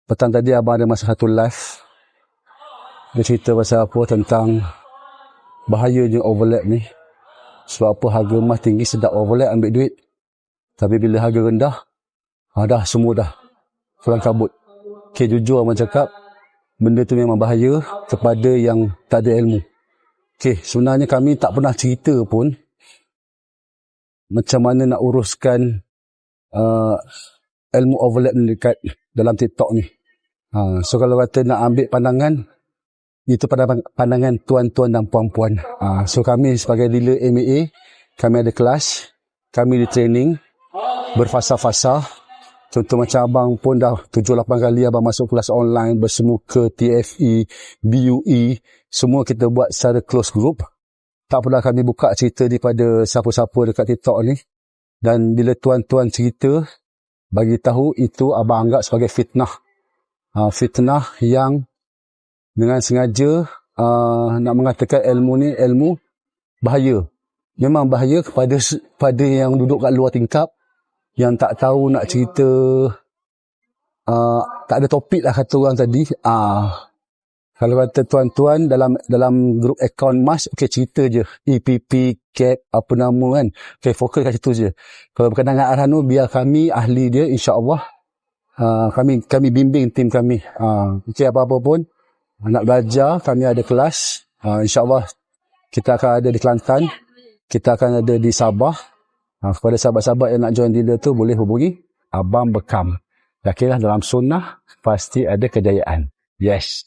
Petang tadi abang ada masa satu live. Dia cerita pasal apa tentang bahayanya overlap ni. Sebab apa harga emas tinggi sedap overlap ambil duit. Tapi bila harga rendah, dah semua dah kelang kabut. Okay, jujur abang cakap, benda tu memang bahaya kepada yang tak ada ilmu. Okay, sebenarnya kami tak pernah cerita pun macam mana nak uruskan ilmu overlap ni dekat dalam TikTok ni. So kalau kata nak ambil pandangan, itu pandangan tuan-tuan dan puan-puan. So kami sebagai dealer MAA, kami ada kelas, kami di training berfasa-fasa. Contoh macam abang pun dah 7-8 kali abang masuk kelas online bersemuka TFE, BUE, semua kita buat secara close group. Tak pernah kami buka cerita daripada siapa-siapa dekat TikTok ni. Dan bila tuan-tuan cerita, bagi tahu itu abang anggap sebagai fitnah. Fitnah yang dengan sengaja nak mengatakan ilmu ni ilmu bahaya. Memang bahaya kepada yang duduk kat luar tingkap, yang tak tahu nak cerita, tak ada topik lah kata orang tadi. Kalau kata tuan-tuan dalam grup akaun emas, okay, cerita je. EPP, CAP, apa nama kan. Okay, fokus kat situ je. Kalau berkenaan dengan arahan tu, biar kami ahli dia, insyaAllah. Kami bimbing tim kami. Okay, apa-apa pun, nak belajar, kami ada kelas. InsyaAllah, kita akan ada di Kelantan. Kita akan ada di Sabah. Kepada sahabat-sahabat yang nak join dealer tu, boleh hubungi Abang Bekam. Yakinlah dalam sunnah, pasti ada kejayaan. Yes.